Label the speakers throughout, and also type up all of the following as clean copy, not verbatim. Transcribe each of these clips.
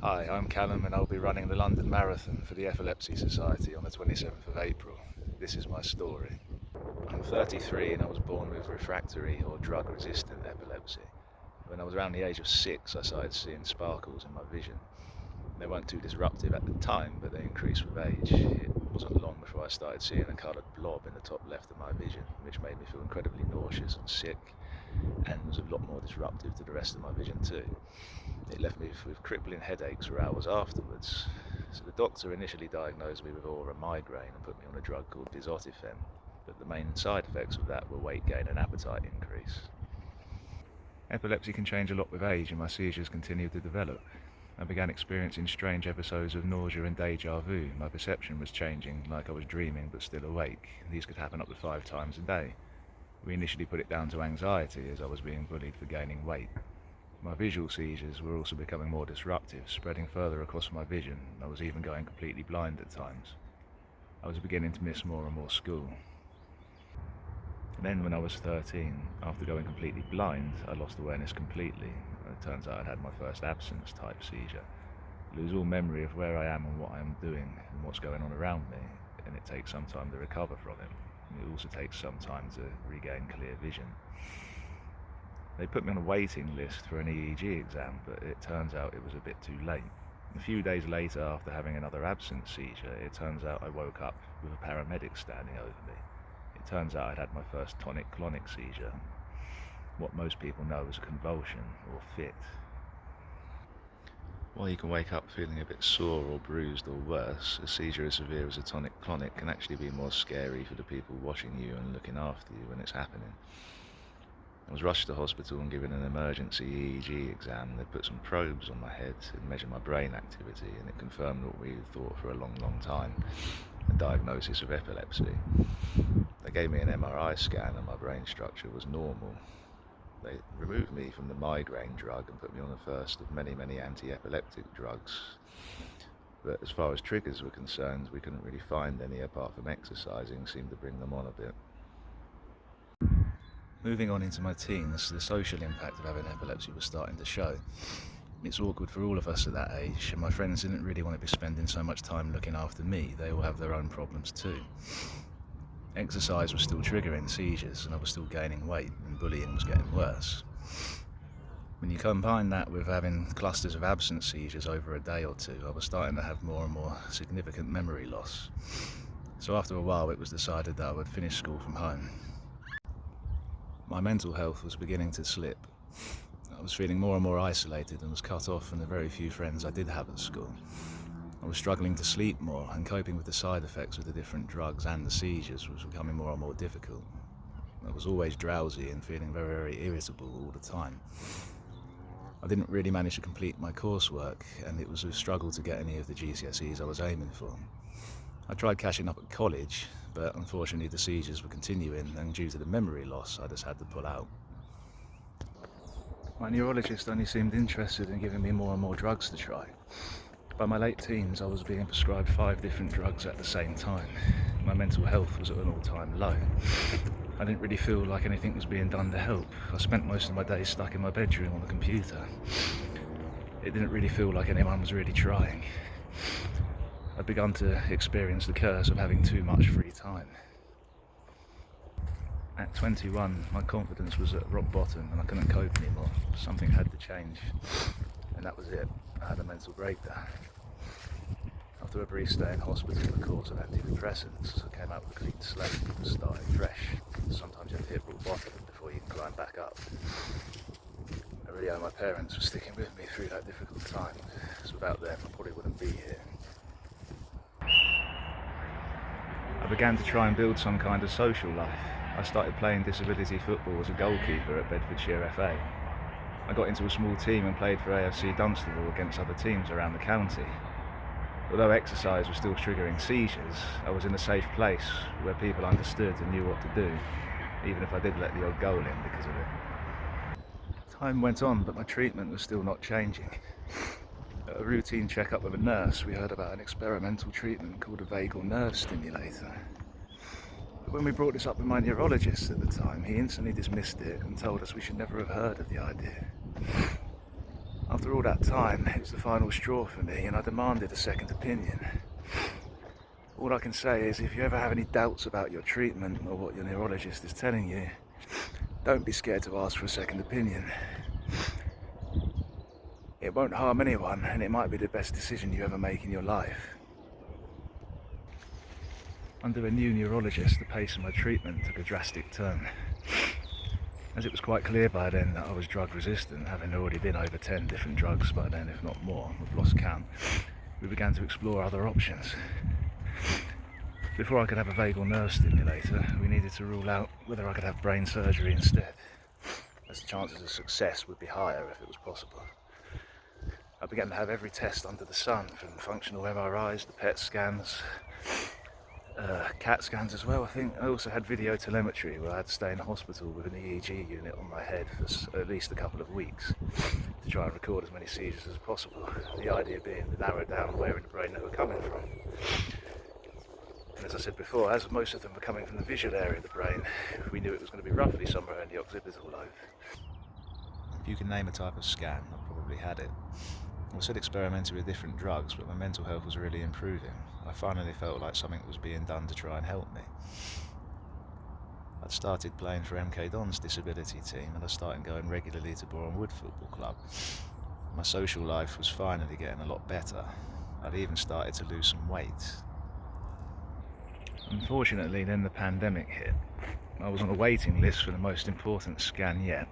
Speaker 1: Hi, I'm Callum and I'll be running the London Marathon for the Epilepsy Society on the 27th of April. This is my story. I'm 33 and I was born with refractory or drug-resistant epilepsy. When I was around the age of 6, I started seeing sparkles in my vision. They weren't too disruptive at the time, but they increased with age. It wasn't long before I started seeing a coloured blob in the top left of my vision, which made me feel incredibly nauseous and sick, and was a lot more disruptive to the rest of my vision too. It left me with crippling headaches for hours afterwards. So the doctor initially diagnosed me with aura migraine and put me on a drug called disotifen, but the main side effects of that were weight gain and appetite increase. Epilepsy can change a lot with age, and my seizures continued to develop. I began experiencing strange episodes of nausea and deja vu. My perception was changing, like I was dreaming but still awake. These could happen up to 5 times a day. We initially put it down to anxiety, as I was being bullied for gaining weight. My visual seizures were also becoming more disruptive, spreading further across my vision. I was even going completely blind at times. I was beginning to miss more and more school. Then when I was 13, after going completely blind, I lost awareness completely. It turns out I'd had my first absence type seizure. I lose all memory of where I am and what I am doing and what's going on around me, and it takes some time to recover from it. It also takes some time to regain clear vision. They put me on a waiting list for an EEG exam, but it turns out it was a bit too late. A few days later, after having another absence seizure, it turns out I woke up with a paramedic standing over me. It turns out I'd had my first tonic-clonic seizure, what most people know as a convulsion or fit. While you can wake up feeling a bit sore or bruised or worse, a seizure as severe as a tonic-clonic can actually be more scary for the people watching you and looking after you when it's happening. I was rushed to hospital and given an emergency EEG exam. They put some probes on my head and measured my brain activity, and it confirmed what we had thought for a long time, a diagnosis of epilepsy. They gave me an MRI scan and my brain structure was normal. They removed me from the migraine drug and put me on the first of many anti-epileptic drugs. But as far as triggers were concerned, we couldn't really find any apart from exercising seemed to bring them on a bit. Moving on into my teens, the social impact of having epilepsy was starting to show. It's awkward for all of us at that age, and my friends didn't really want to be spending so much time looking after me. They all have their own problems too. Exercise was still triggering seizures, and I was still gaining weight, and bullying was getting worse. When you combine that with having clusters of absence seizures over a day or two, I was starting to have more and more significant memory loss. So after a while, it was decided that I would finish school from home. My mental health was beginning to slip. I was feeling more and more isolated and was cut off from the very few friends I did have at school. I was struggling to sleep more, and coping with the side effects of the different drugs and the seizures was becoming more and more difficult. I was always drowsy and feeling very irritable all the time. I didn't really manage to complete my coursework, and it was a struggle to get any of the GCSEs I was aiming for. I tried catching up at college, but unfortunately the seizures were continuing, and due to the memory loss, I just had to pull out. My neurologist only seemed interested in giving me more and more drugs to try. By my late teens, I was being prescribed 5 different drugs at the same time. My mental health was at an all-time low. I didn't really feel like anything was being done to help. I spent most of my days stuck in my bedroom on the computer. It didn't really feel like anyone was really trying. I'd begun to experience the curse of having too much free time. At 21, my confidence was at rock bottom and I couldn't cope anymore. Something had to change, and that was it. I had a mental breakdown. After a brief stay in hospital with a course of antidepressants, I came out with a clean slate and started fresh. Sometimes you have to hit rock bottom before you can climb back up. I really owe my parents for sticking with me through that difficult time, because without them I probably wouldn't be here. I began to try and build some kind of social life. I started playing disability football as a goalkeeper at Bedfordshire FA. I got into a small team and played for AFC Dunstable against other teams around the county. Although exercise was still triggering seizures, I was in a safe place where people understood and knew what to do, even if I did let the odd goal in because of it. Time went on, but my treatment was still not changing. At a routine checkup with a nurse, we heard about an experimental treatment called a vagal nerve stimulator. But when we brought this up with my neurologist at the time, he instantly dismissed it and told us we should never have heard of the idea. After all that time, it was the final straw for me, and I demanded a second opinion. All I can say is, if you ever have any doubts about your treatment or what your neurologist is telling you, don't be scared to ask for a second opinion. It won't harm anyone, and it might be the best decision you ever make in your life. Under a new neurologist, the pace of my treatment took a drastic turn, as it was quite clear by then that I was drug resistant, having already been over 10 different drugs by then, if not more. We've lost count. We began to explore other options. Before I could have a vagal nerve stimulator, we needed to rule out whether I could have brain surgery instead, as the chances of success would be higher if it was possible. I began to have every test under the sun, from functional MRIs to PET scans, CAT scans as well, I think. I also had video telemetry, where I had to stay in the hospital with an EEG unit on my head for at least a couple of weeks to try and record as many seizures as possible. The idea being to narrow down where in the brain they were coming from. And as I said before, as most of them were coming from the visual area of the brain, we knew it was going to be roughly somewhere in the occipital lobe. If you can name a type of scan, I probably had it. I was still experimenting with different drugs, but my mental health was really improving. I finally felt like something was being done to try and help me. I'd started playing for MK Don's disability team, and I started going regularly to Boreham Wood Football Club. My social life was finally getting a lot better. I'd even started to lose some weight. Unfortunately, then the pandemic hit. I was on a waiting list for the most important scan yet,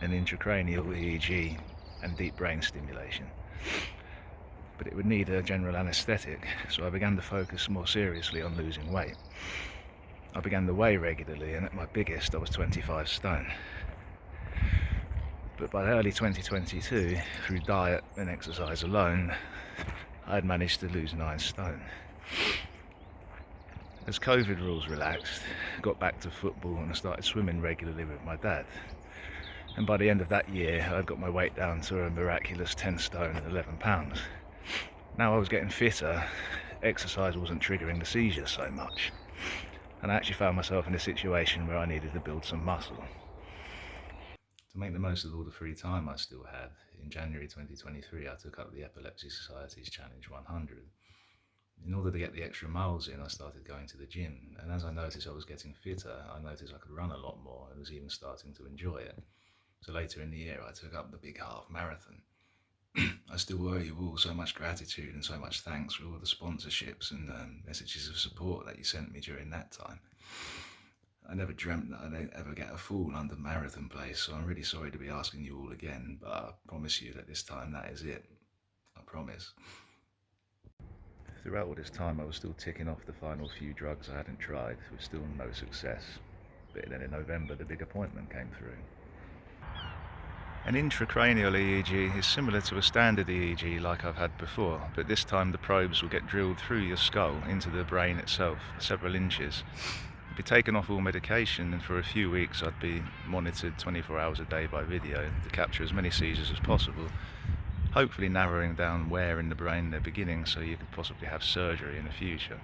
Speaker 1: an intracranial EEG and deep brain stimulation. But it would need a general anaesthetic, so I began to focus more seriously on losing weight. I began to weigh regularly, and at my biggest I was 25 stone. But by early 2022, through diet and exercise alone, I had managed to lose 9 stone. As COVID rules relaxed, I got back to football and I started swimming regularly with my dad. And by the end of that year, I'd got my weight down to a miraculous 10 stone and 11 pounds. Now I was getting fitter, exercise wasn't triggering the seizures so much, and I actually found myself in a situation where I needed to build some muscle. To make the most of all the free time I still had, in January 2023 I took up the Epilepsy Society's Challenge 100. In order to get the extra miles in, I started going to the gym, and as I noticed I was getting fitter, I noticed I could run a lot more and was even starting to enjoy it. So later in the year I took up the big half marathon. I still owe you all so much gratitude and so much thanks for all the sponsorships and messages of support that you sent me during that time. I never dreamt that I'd ever get a full London Marathon place, so I'm really sorry to be asking you all again, but I promise you that this time that is it. I promise. Throughout all this time I was still ticking off the final few drugs I hadn't tried, with still no success. But then in November the big appointment came through. An intracranial EEG is similar to a standard EEG like I've had before, but this time the probes will get drilled through your skull into the brain itself, several inches. I'd be taken off all medication, and for a few weeks I'd be monitored 24 hours a day by video to capture as many seizures as possible, hopefully narrowing down where in the brain they're beginning so you could possibly have surgery in the future.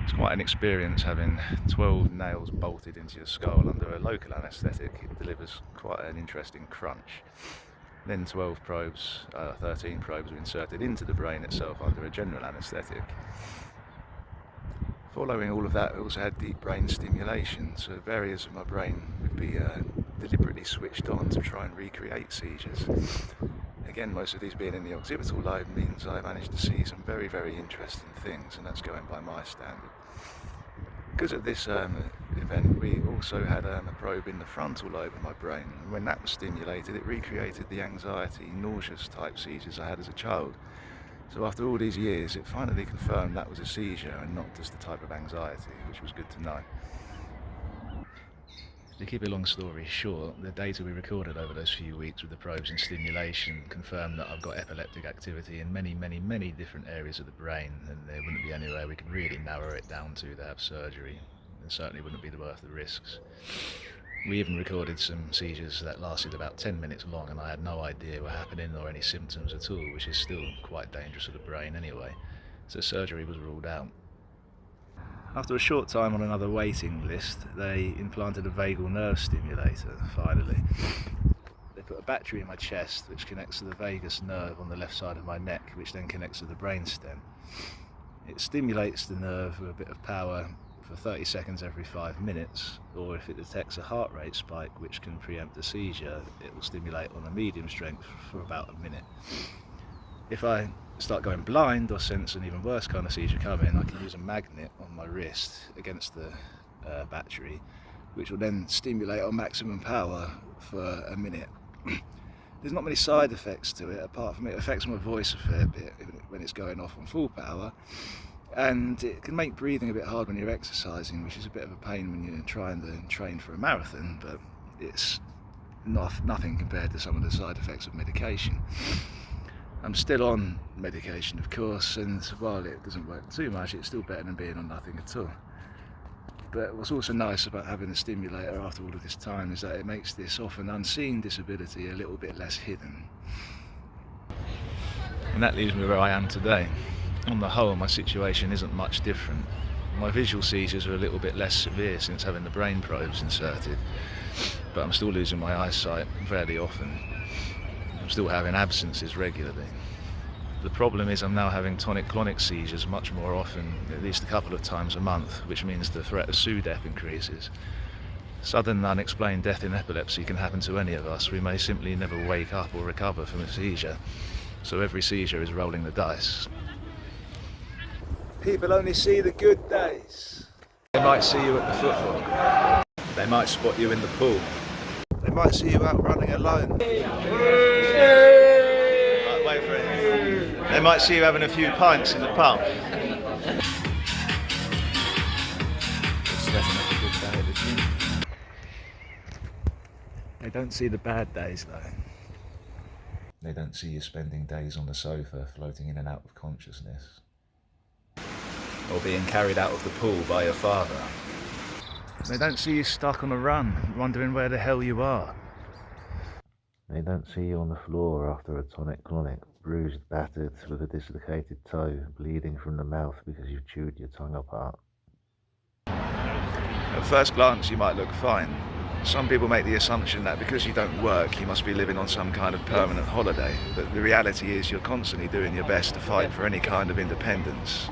Speaker 1: It's quite an experience having 12 nails bolted into your skull under a local anaesthetic. It delivers quite an interesting crunch. Then 13 probes were inserted into the brain itself under a general anaesthetic. Following all of that, I also had deep brain stimulation, so areas of my brain would be deliberately switched on to try and recreate seizures. Again, most of these being in the occipital lobe means I managed to see some very, very interesting things, and that's going by my standard. Because of this event, we also had a probe in the frontal lobe of my brain, and when that was stimulated, it recreated the anxiety, nauseous type seizures I had as a child. So after all these years, it finally confirmed that was a seizure and not just a type of anxiety, which was good to know. To keep a long story short, the data we recorded over those few weeks with the probes and stimulation confirmed that I've got epileptic activity in many, many, many different areas of the brain, and there wouldn't be anywhere we could really narrow it down to have surgery. It certainly wouldn't be worth the risks. We even recorded some seizures that lasted about 10 minutes long, and I had no idea what happening or any symptoms at all, which is still quite dangerous for the brain anyway, so surgery was ruled out. After a short time on another waiting list, they implanted a vagal nerve stimulator, finally. They put a battery in my chest which connects to the vagus nerve on the left side of my neck, which then connects to the brainstem. It stimulates the nerve with a bit of power for 30 seconds every 5 minutes, or if it detects a heart rate spike which can preempt a seizure, it will stimulate on a medium strength for about a minute. If I start going blind or sense an even worse kind of seizure coming, I can use a magnet on my wrist against the battery, which will then stimulate on maximum power for a minute. There's not many side effects to it, apart from it affects my voice a fair bit when it's going off on full power, and it can make breathing a bit hard when you're exercising, which is a bit of a pain when you're trying to train for a marathon, but it's nothing compared to some of the side effects of medication. I'm still on medication, of course, and while it doesn't work too much, it's still better than being on nothing at all. But what's also nice about having a stimulator after all of this time is that it makes this often unseen disability a little bit less hidden. And that leaves me where I am today. On the whole, my situation isn't much different. My visual seizures are a little bit less severe since having the brain probes inserted, but I'm still losing my eyesight fairly often. I'm still having absences regularly. The problem is I'm now having tonic-clonic seizures much more often, at least a couple of times a month, which means the threat of SUDEP increases. Sudden unexplained death in epilepsy can happen to any of us. We may simply never wake up or recover from a seizure, so every seizure is rolling the dice. People only see the good days. They might see you at the football. They might spot you in the pool. They might see you out running alone. Right, wait for it. They might see you having a few pints in the pub. They don't see the bad days though. They don't see you spending days on the sofa, floating in and out of consciousness. Or being carried out of the pool by your father. They don't see you stuck on a run, wondering where the hell you are. They don't see you on the floor after a tonic-clonic, bruised, battered, with a dislocated toe, bleeding from the mouth because you've chewed your tongue apart. At first glance you might look fine. Some people make the assumption that because you don't work you must be living on some kind of permanent holiday, but the reality is you're constantly doing your best to fight for any kind of independence.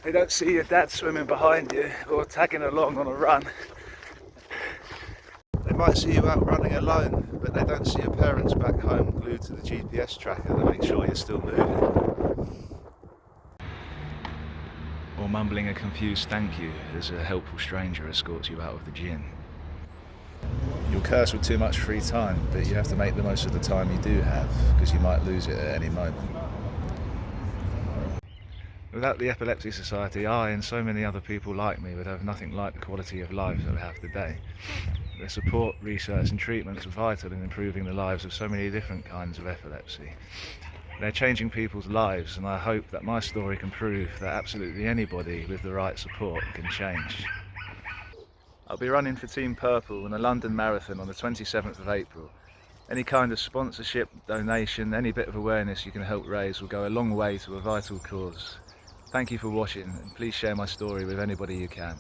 Speaker 1: They don't see your dad swimming behind you or tagging along on a run. They might see you out running alone, but they don't see your parents back home glued to the GPS tracker to make sure you're still moving. Or mumbling a confused thank you as a helpful stranger escorts you out of the gym. You'll curse with too much free time, but you have to make the most of the time you do have, because you might lose it at any moment. Without the Epilepsy Society, I and so many other people like me would have nothing like the quality of life that we have today. Their support, research and treatments are vital in improving the lives of so many different kinds of epilepsy. They're changing people's lives, and I hope that my story can prove that absolutely anybody with the right support can change. I'll be running for Team Purple in the London Marathon on the 27th of April. Any kind of sponsorship, donation, any bit of awareness you can help raise will go a long way to a vital cause. Thank you for watching, and please share my story with anybody you can.